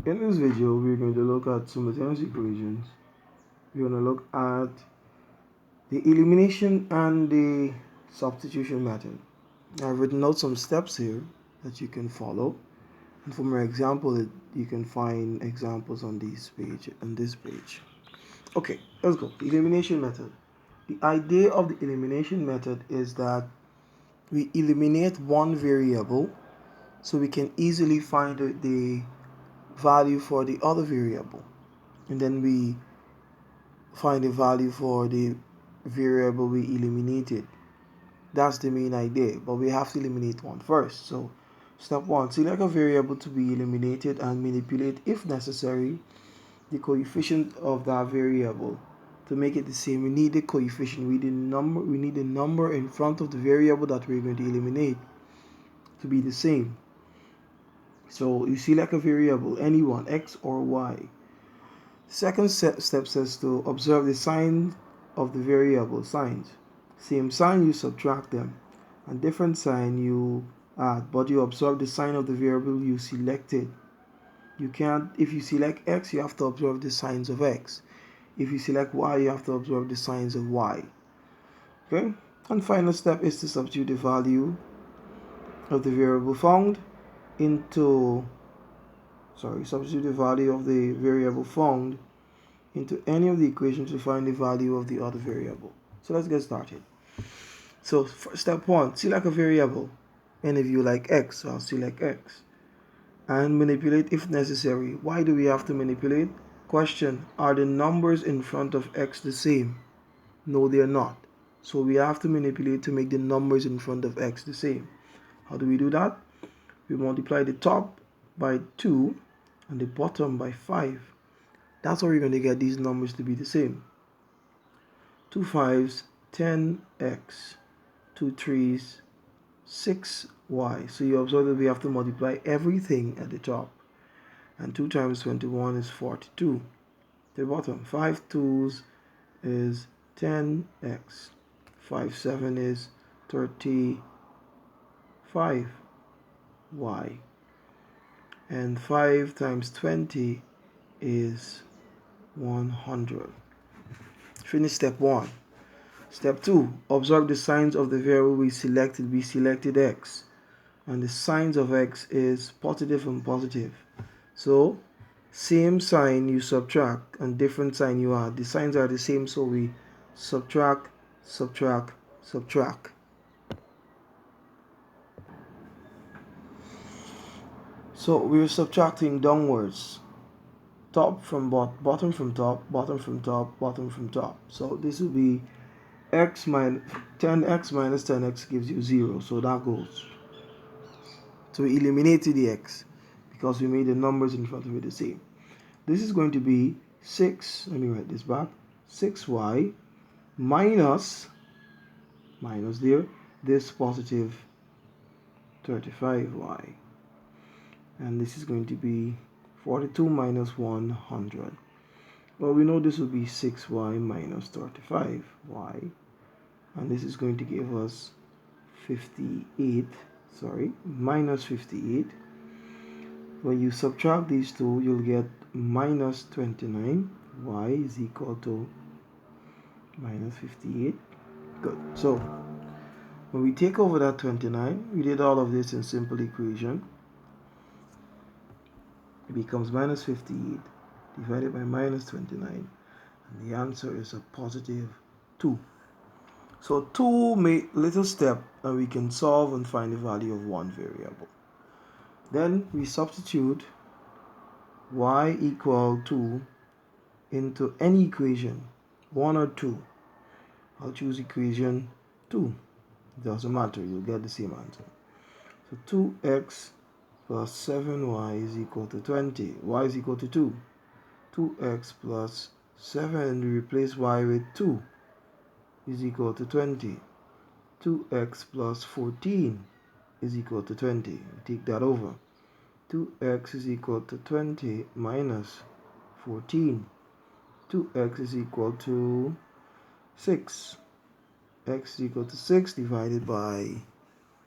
In this video, we're going to look at simultaneous equations. We're going to look at the elimination and the substitution method. I've written out some steps here that you can follow. And for my example, you can find examples on this page. Okay, let's go. Elimination method. The idea of the elimination method is that we eliminate one variable so we can easily find the value for the other variable, and then we find a value for the variable we eliminated. That's the main idea, but we have to eliminate one first. So step one, select a variable to be eliminated and manipulate, if necessary, the coefficient of that variable. To make it the same, we need the coefficient, we need the number in front of the variable that we're going to eliminate to be the same. So you select a variable, any one, x or y. Second step says to observe the sign of the variable signs. Same sign, you subtract them, and different sign you add, but you observe the sign of the variable you selected. You can't, if you select x, you have to observe the signs of x. If you select y, you have to observe the signs of y. Okay? And final step is to substitute the value of the variable found into substitute the value of the variable found into any of the equations to find the value of the other variable. So let's get started. So step one, select a variable. And if you like x, so I'll select x. And manipulate if necessary. Why do we have to manipulate? Question, are the numbers in front of x the same? No, they are not. So we have to manipulate to make the numbers in front of x the same. How do we do that? We multiply the top by 2 and the bottom by 5. That's how we're going to get these numbers to be the same. 2 5s, 10x, 2 3s, 6y. So you observe that we have to multiply everything at the top. And 2 times 21 is 42. The bottom, 5 2s is 10x. 5 7 is 35y. And 5 times 20 is 100. Finish step 1. Step 2. Observe the signs of the variable we selected. We selected x. And the signs of x is positive and positive. So, same sign you subtract and different sign you add. The signs are the same, so we subtract, subtract, subtract. So we're subtracting downwards. Top from bottom from top, bottom from top, bottom from top. So this will be x minus 10x minus 10x gives you 0. So that goes. So we eliminated the x because we made the numbers in front of it the same. This is going to be 6, let me write this back, 6y minus there, this positive 35y. And this is going to be 42 minus 100. Well, we know this will be 6y minus 35y. And this is going to give us 58, minus 58. When you subtract these two, you'll get minus 29. Y is equal to minus 58. Good. So, when we take over that 29, we did all of this in simple equation. It becomes minus 58 divided by minus 29. And the answer is a positive 2. So 2 little step, and we can solve and find the value of one variable. Then we substitute y equal to into any equation, 1 or 2. I'll choose equation 2. It doesn't matter, you'll get the same answer. So 2x plus 7y is equal to 20. Y is equal to 2. 2x plus 7, we replace y with 2, is equal to 20. 2x plus 14 is equal to 20. We take that over. 2x is equal to 20 minus 14. 2x is equal to 6. X is equal to 6 divided by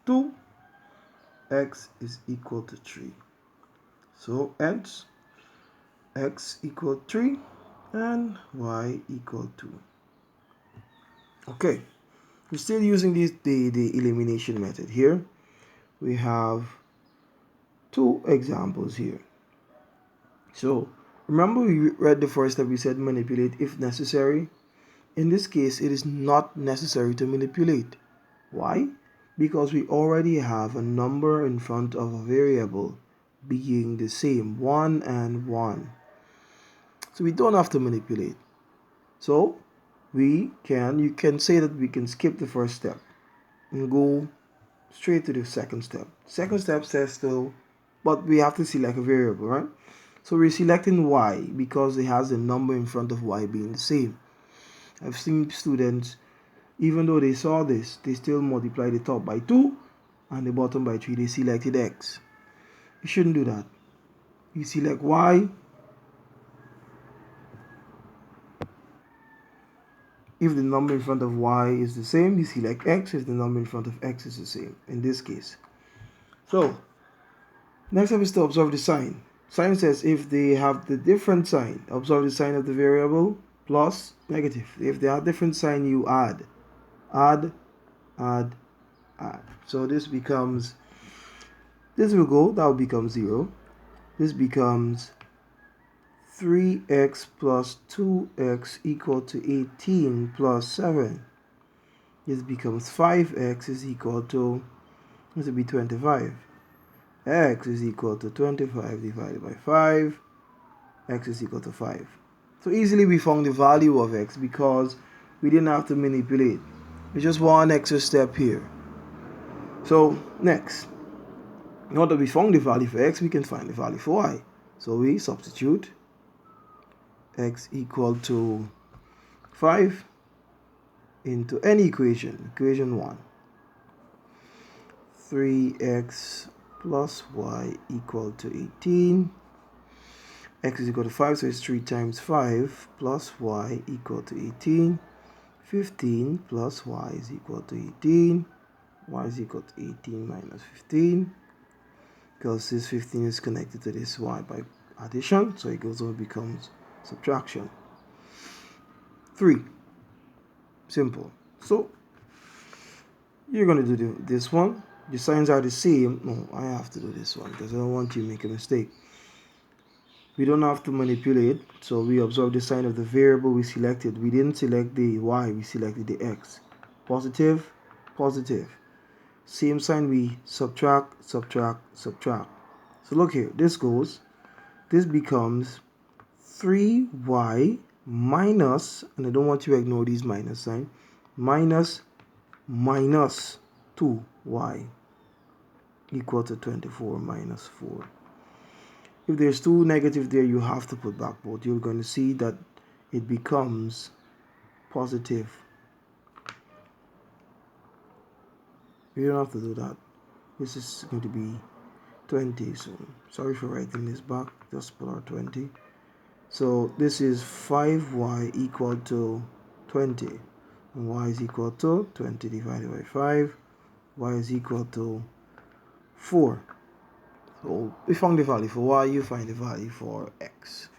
2. X is equal to 3. So hence x equal 3 and y equal 2. Okay, we're still using the elimination method here. We have two examples here. So remember we read the first step, we said manipulate if necessary. In this case, it is not necessary to manipulate. Why? Because we already have a number in front of a variable being the same, 1 and 1. So we don't have to manipulate. So you can say that we can skip the first step and go straight to the second step. Second step says still, but we have to select a variable, right? So we're selecting y because it has a number in front of y being the same. I've seen students, even though they saw this, they still multiply the top by 2 and the bottom by 3. They selected x. You shouldn't do that. You select y if the number in front of y is the same. You select x if the number in front of x is the same, in this case. So next step is to observe the sign. Sign says if they have the different sign, observe the sign of the variable, plus, negative. If they have different sign, you add. Add, add, add. So this becomes, this will go, that will become 0. This becomes 3x plus 2x equal to 18 plus 7. This becomes 5x is equal to, this will be 25. X is equal to 25 divided by 5. X is equal to 5. So easily we found the value of x because we didn't have to manipulate. It's just one extra step here. So next, now that we found the value for x, we can find the value for y. So we substitute x equal to 5 into any equation. Equation 1. 3x plus y equal to 18. X is equal to 5, so it's 3 times 5 plus y equal to 18. 15 plus y is equal to 18. Y is equal to 18 minus 15. Because this 15 is connected to this y by addition, so it goes over becomes subtraction. 3. Simple. So you're going to do this one. The signs are the same. No, I have to do this one because I don't want you to make a mistake. We don't have to manipulate, so we observe the sign of the variable we selected. We didn't select the y, we selected the x. Positive, positive. Same sign, we subtract, subtract, subtract. So look here, this becomes 3y minus, and I don't want you to ignore these minus sign, minus 2y equal to 24 minus 4. If there's 2 negative there, you have to put back both. You're going to see that it becomes positive. You don't have to do that. This is going to be 20. So sorry for writing this back. Just put out 20. So this is 5y equal to 20. And y is equal to 20 divided by 5. Y is equal to 4. So we found the value for y, you find the value for x.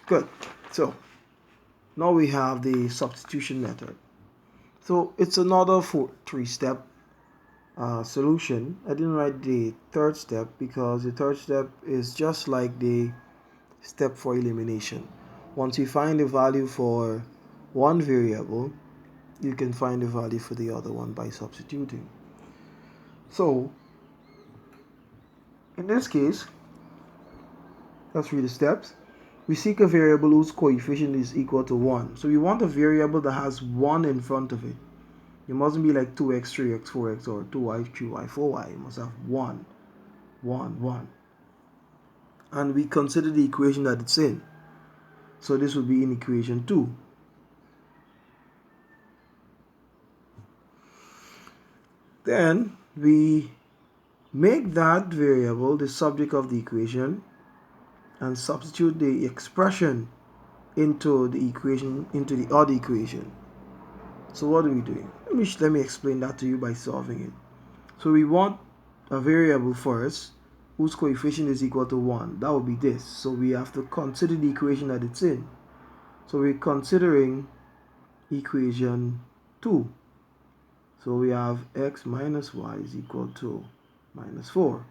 Good. So now we have the substitution method. So it's another 3-step solution. I didn't write the third step because the third step is just like the step for elimination. Once you find the value for one variable, you can find the value for the other one by substituting. So in this case, let's read the steps. We seek a variable whose coefficient is equal to 1. So we want a variable that has 1 in front of it. It mustn't be like 2x, 3x, 4x, or 2y, 3y, 4y. It must have 1, 1, 1. And we consider the equation that it's in. So this would be in equation 2. Then we make that variable the subject of the equation and substitute the expression into the equation, into the other equation. So what are we doing? Let me explain that to you by solving it. So we want a variable first whose coefficient is equal to 1. That would be this. So we have to consider the equation that it's in. So we're considering equation 2. So we have x minus y is equal to minus 4.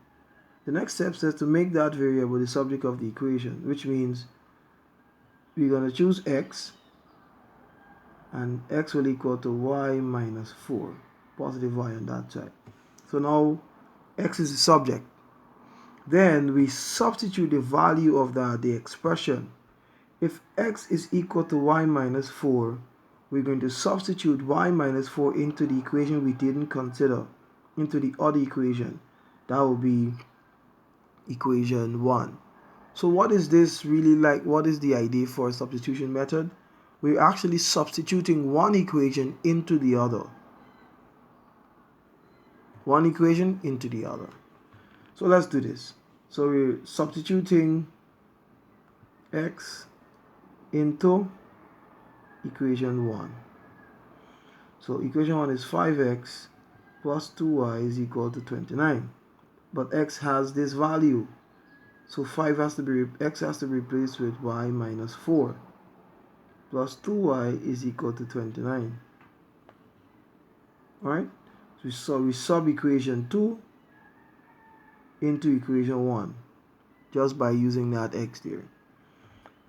The next step says to make that variable the subject of the equation, which means we're going to choose x, and x will equal to y minus 4, positive y on that side. So now x is the subject. Then we substitute the value of the expression. If x is equal to y minus 4, we're going to substitute y minus 4 into the equation we didn't consider, into the other equation. That will be equation 1. So what is this really like? What is the idea for a substitution method? We're actually substituting one equation into the other. One equation into the other. So let's do this. So we're substituting x into equation 1. So equation 1 is 5x plus 2y is equal to 29. But x has this value. So x has to be replaced with y minus 4 plus 2y is equal to 29. Alright? So we sub equation 2 into equation 1 just by using that x there.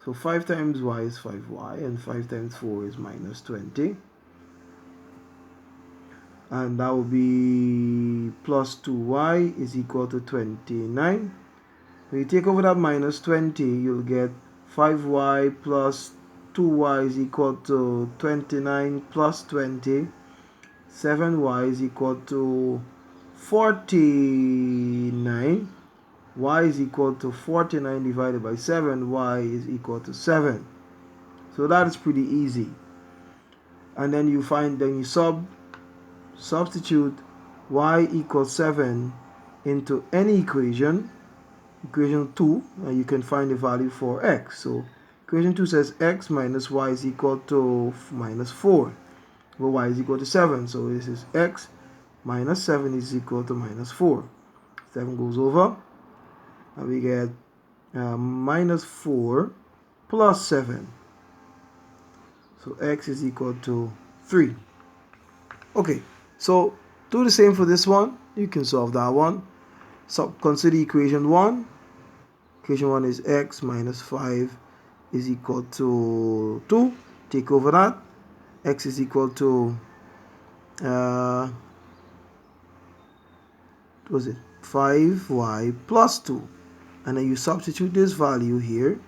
So 5 times y is 5y and 5 times 4 is minus 20. And that will be plus 2y is equal to 29. When you take over that minus 20, you'll get 5y plus 2y is equal to 29 plus 20. 7y is equal to 49. Y is equal to 49 divided by 7. Y is equal to 7. So that is pretty easy. And then you substitute y equals 7 into any equation. Equation 2, and you can find the value for x. So equation 2 says x minus y is equal to minus 4. Well, y is equal to 7. So this is x minus 7 is equal to minus 4. 7 goes over, and we get minus 4 plus 7. So x is equal to 3. Okay, so do the same for this one. You can solve that one. So consider equation 1. Equation 1 is x minus 5 is equal to 2. Take over that. X is equal to 5y plus 2. And then you substitute this value here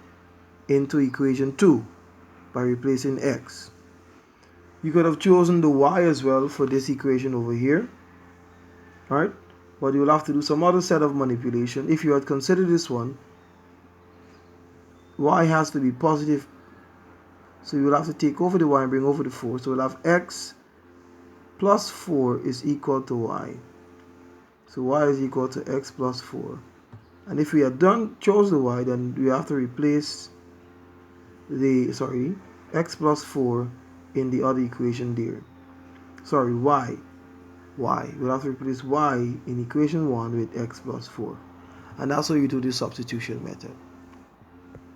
into equation 2 by replacing x. You could have chosen the y as well for this equation over here. Alright? But you'll have to do some other set of manipulation. If you had considered this one, y has to be positive. So you will have to take over the y and bring over the 4. So we'll have x plus 4 is equal to y. So y is equal to x plus 4. And if we had chose the y, then we have to replace x plus 4 in the other equation there. Sorry, y. We'll have to replace y in equation 1 with x plus 4. And that's how you do the substitution method.